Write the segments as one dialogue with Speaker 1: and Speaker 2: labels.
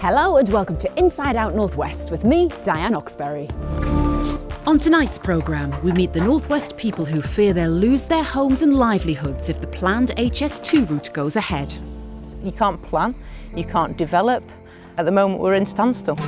Speaker 1: Hello and welcome to Inside Out Northwest with me, Diane Oxberry.
Speaker 2: On tonight's programme, we meet the Northwest people who fear they'll lose their homes and livelihoods if the planned HS2 route goes ahead.
Speaker 3: You can't plan, you can't develop. At the moment we're in standstill.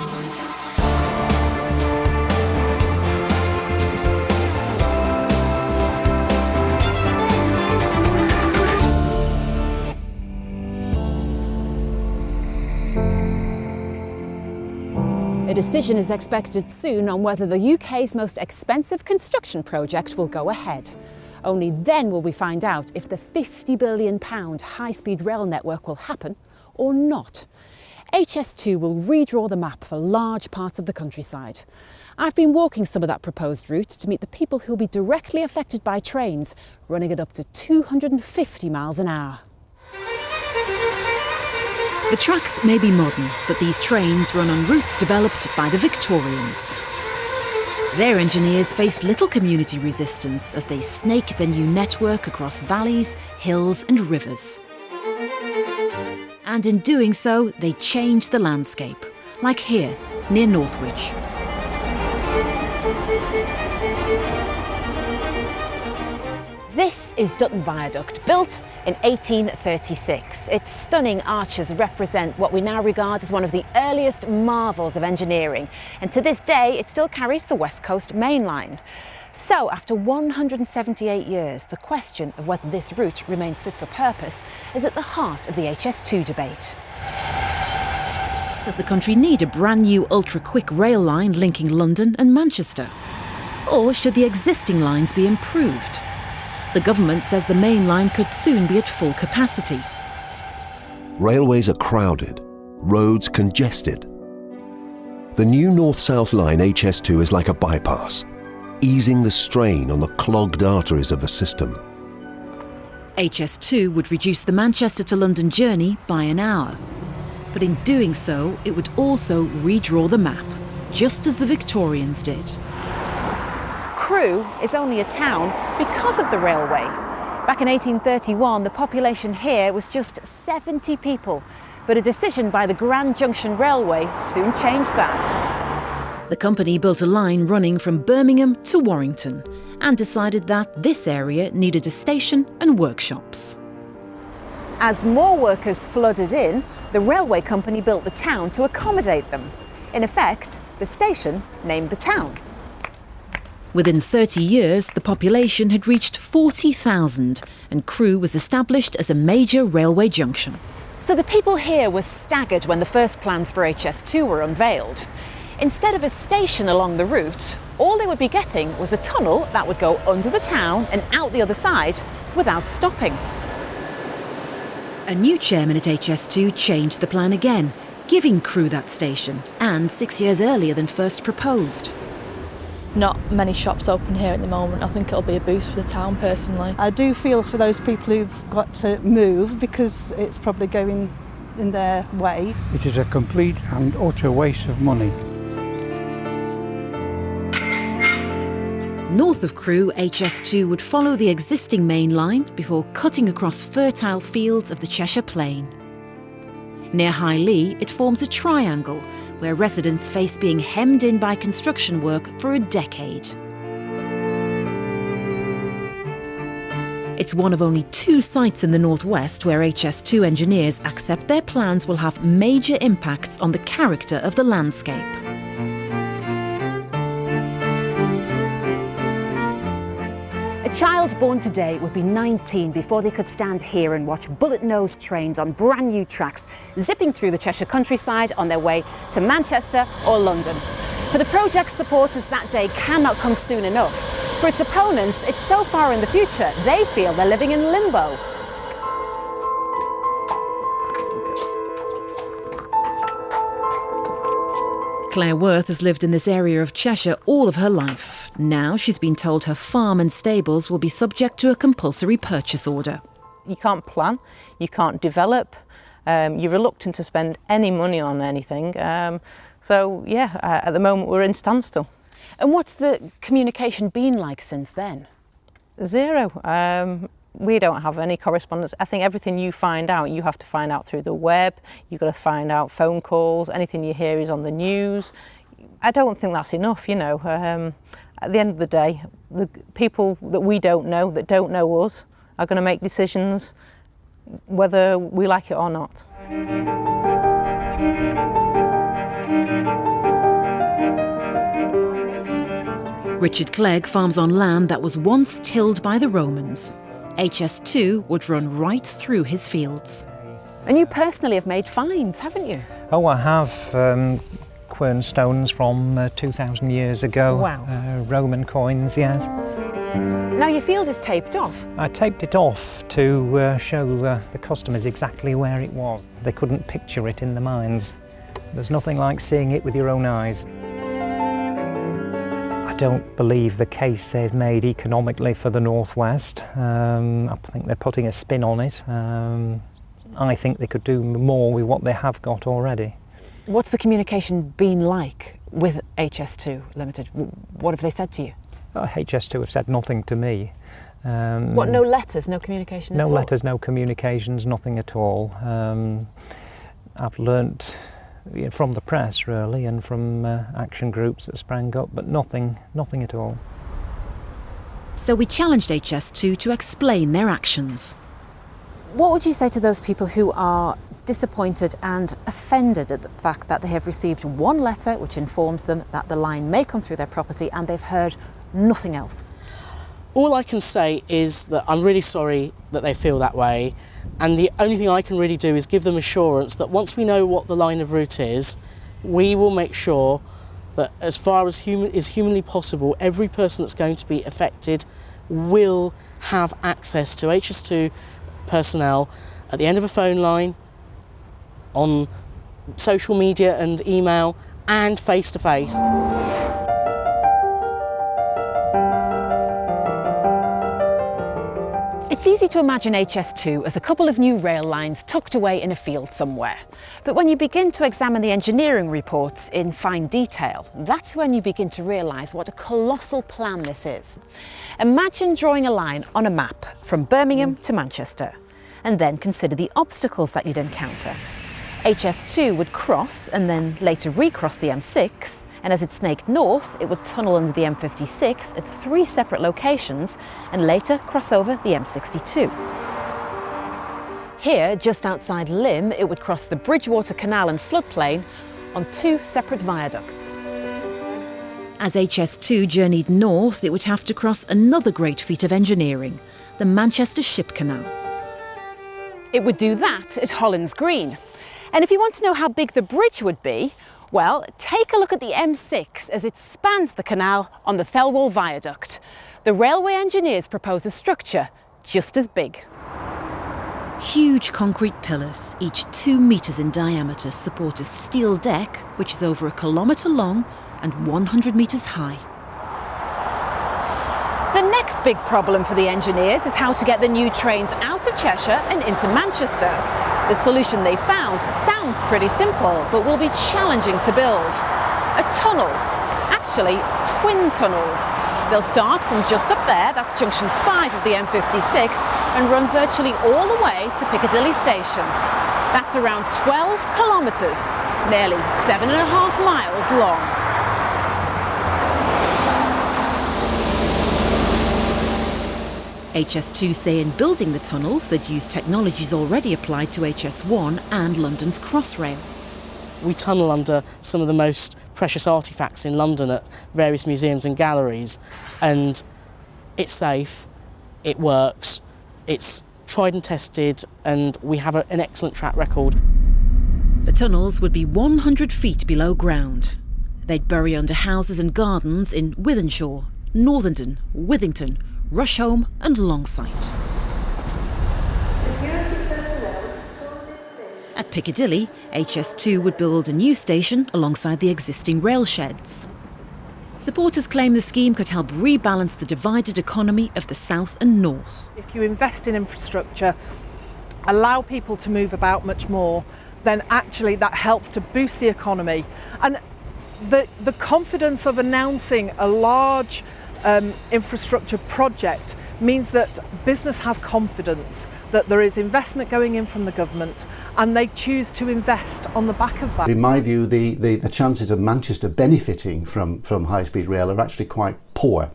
Speaker 1: A decision is expected soon on whether the UK's most expensive construction project will go ahead. Only then will we find out if the £50 billion high-speed rail network will happen or not. HS2 will redraw the map for large parts of the countryside. I've been walking some of that proposed route to meet the people who'll be directly affected by trains running at up to 250 miles an hour.
Speaker 2: The tracks may be modern, but these trains run on routes developed by the Victorians. Their engineers faced little community resistance as they snake the new network across valleys, hills and rivers. And in doing so, they changed the landscape, like here, near Northwich.
Speaker 1: This is Dutton Viaduct, built in 1836. Its stunning arches represent what we now regard as one of the earliest marvels of engineering, and to this day it still carries the West Coast Main Line. So after 178 years, the question of whether this route remains fit for purpose is at the heart of the HS2 debate.
Speaker 2: Does the country need a brand new ultra-quick rail line linking London and Manchester? Or should the existing lines be improved? The government says the main line could soon be at full capacity.
Speaker 4: Railways are crowded, roads congested. The new north-south line HS2 is like a bypass, easing the strain on the clogged arteries of the system.
Speaker 2: HS2 would reduce the Manchester to London journey by an hour. But in doing so, it would also redraw the map, just as the Victorians did.
Speaker 1: Crewe is only a town because of the railway. Back in 1831, the population here was just 70 people, but a decision by the Grand Junction Railway soon changed that.
Speaker 2: The company built a line running from Birmingham to Warrington and decided that this area needed a station and workshops.
Speaker 1: As more workers flooded in, the railway company built the town to accommodate them. In effect, the station named the town.
Speaker 2: Within 30 years, the population had reached 40,000 and Crewe was established as a major railway junction.
Speaker 1: So the people here were staggered when the first plans for HS2 were unveiled. Instead of a station along the route, all they would be getting was a tunnel that would go under the town and out the other side without stopping.
Speaker 2: A new chairman at HS2 changed the plan again, giving Crewe that station, and 6 years earlier than first proposed.
Speaker 5: There's not many shops open here at the moment. I think it'll be a boost for the town personally.
Speaker 6: I do feel for those people who've got to move because it's probably going in their way.
Speaker 7: It is a complete and utter waste of money.
Speaker 2: North of Crewe, HS2 would follow the existing main line before cutting across fertile fields of the Cheshire Plain. Near High Lee, it forms a triangle where residents face being hemmed in by construction work for a decade. It's one of only 2 sites in the northwest where HS2 engineers accept their plans will have major impacts on the character of the landscape.
Speaker 1: A child born today would be 19 before they could stand here and watch bullet-nosed trains on brand new tracks zipping through the Cheshire countryside on their way to Manchester or London. For the project's supporters, that day cannot come soon enough. For its opponents, it's so far in the future, they feel they're living in limbo.
Speaker 2: Clare Worth has lived in this area of Cheshire all of her life. Now she's been told her farm and stables will be subject to a compulsory purchase order.
Speaker 3: You can't plan, you can't develop, you're reluctant to spend any money on anything. So yeah, at the moment we're in standstill.
Speaker 1: And what's the communication been like since then?
Speaker 3: Zero. We don't have any correspondence. I think everything you find out, you have to find out through the web. You've got to find out phone calls. Anything you hear is on the news. I don't think that's enough, you know. At the end of the day, the people that we don't know, that don't know us, are going to make decisions whether we like it or not.
Speaker 2: Richard Clegg farms on land that was once tilled by the Romans. HS2 would run right through his fields.
Speaker 1: And you personally have made finds, haven't you?
Speaker 8: Oh, I have quern stones from 2,000 years ago.
Speaker 1: Wow.
Speaker 8: Roman coins, yes.
Speaker 1: Now your field is taped off.
Speaker 8: I taped it off to show the customers exactly where it was. They couldn't picture it in their minds. There's nothing like seeing it with your own eyes. I don't believe the case they've made economically for the Northwest. I think they're putting a spin on it. I think they could do more with what they have got already.
Speaker 1: What's the communication been like with HS2 Limited? What have they said to you?
Speaker 8: HS2 have said nothing to me.
Speaker 1: What, no letters, no communication at all?
Speaker 8: No letters, no communications, nothing at all. I've learnt from the press really, and from action groups that sprang up, but nothing at all.
Speaker 2: So we challenged HS2 to explain their actions.
Speaker 1: What would you say to those people who are disappointed and offended at the fact that they have received one letter which informs them that the line may come through their property and they've heard nothing else?
Speaker 9: All I can say is that I'm really sorry that they feel that way, and the only thing I can really do is give them assurance that once we know what the line of route is, we will make sure that as far as is humanly possible, every person that's going to be affected will have access to HS2 personnel at the end of a phone line, on social media and email, and face to face.
Speaker 1: It's easy to imagine HS2 as a couple of new rail lines tucked away in a field somewhere. But when you begin to examine the engineering reports in fine detail, that's when you begin to realise what a colossal plan this is. Imagine drawing a line on a map from Birmingham to Manchester, and then consider the obstacles that you'd encounter. HS2 would cross and then later recross the M6, and as it snaked north, it would tunnel under the M56 at 3 separate locations and later cross over the M62. Here, just outside Lymm, it would cross the Bridgewater Canal and floodplain on 2 separate viaducts.
Speaker 2: As HS2 journeyed north, it would have to cross another great feat of engineering, the Manchester Ship Canal.
Speaker 1: It would do that at Hollands Green. And if you want to know how big the bridge would be, well, take a look at the M6 as it spans the canal on the Thelwall Viaduct. The railway engineers propose a structure just as big.
Speaker 2: Huge concrete pillars, each 2 metres in diameter, support a steel deck which is over 1 kilometre long and 100 metres high.
Speaker 1: The next big problem for the engineers is how to get the new trains out of Cheshire and into Manchester. The solution they found sounds pretty simple, but will be challenging to build. A tunnel, actually twin tunnels. They'll start from just up there, that's junction 5 of the M56, and run virtually all the way to Piccadilly Station. That's around 12 kilometres, nearly 7.5 miles long.
Speaker 2: HS2 say in building the tunnels they'd use technologies already applied to HS1 and London's Crossrail.
Speaker 9: We tunnel under some of the most precious artefacts in London at various museums and galleries, and it's safe, it works, it's tried and tested, and we have an excellent track record.
Speaker 2: The tunnels would be 100 feet below ground. They'd bury under houses and gardens in Wythenshawe, Northenden, Withington, Rusholme and Longsight. At Piccadilly, HS2 would build a new station alongside the existing rail sheds. Supporters claim the scheme could help rebalance the divided economy of the south and north.
Speaker 10: If you invest in infrastructure, allow people to move about much more, then actually that helps to boost the economy. And the confidence of announcing a large infrastructure project means that business has confidence that there is investment going in from the government, and they choose to invest on the back of that.
Speaker 11: In my view, the chances of Manchester benefiting from high-speed rail are actually quite poor,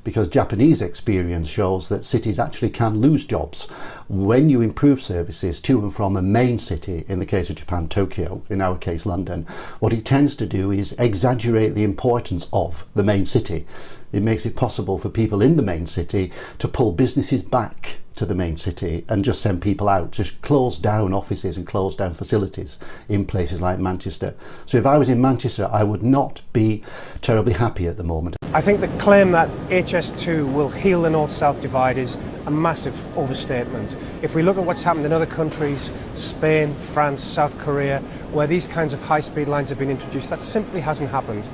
Speaker 11: because Japanese experience shows that cities actually can lose jobs when you improve services to and from a main city. In the case of Japan, Tokyo, in our case London, what it tends to do is exaggerate the importance of the main city. It makes it possible for people in the main city to pull businesses back to the main city and just send people out, just close down offices and close down facilities in places like Manchester. So if I was in Manchester, I would not be terribly happy at the moment.
Speaker 12: I think the claim that HS2 will heal the north-south divide is a massive overstatement. If we look at what's happened in other countries, Spain, France, South Korea, where these kinds of high-speed lines have been introduced, that simply hasn't happened.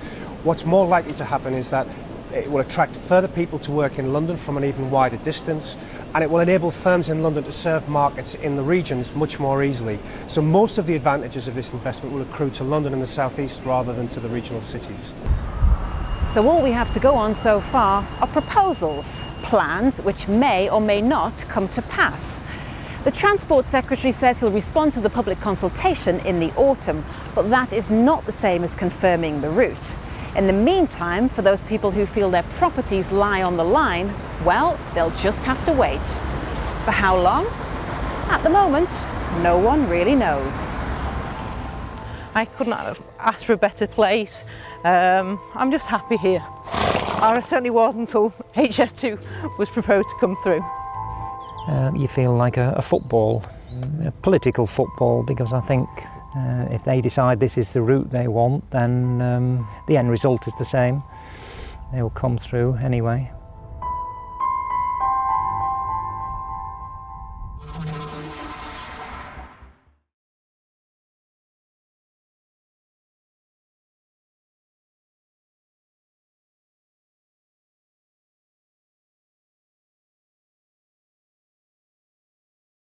Speaker 12: What's more likely to happen is that it will attract further people to work in London from an even wider distance, and it will enable firms in London to serve markets in the regions much more easily. So most of the advantages of this investment will accrue to London and the South East rather than to the regional cities.
Speaker 1: So all we have to go on so far are proposals, plans which may or may not come to pass. The Transport Secretary says he'll respond to the public consultation in the autumn, but that is not the same as confirming the route. In the meantime, for those people who feel their properties lie on the line, well, they'll just have to wait. For how long? At the moment, no one really knows.
Speaker 3: I couldn't have asked for a better place. I'm just happy here. I certainly was until HS2 was proposed to come through.
Speaker 8: You feel like a football, a political football, because I think if they decide this is the route they want, then the end result is the same. They'll come through anyway.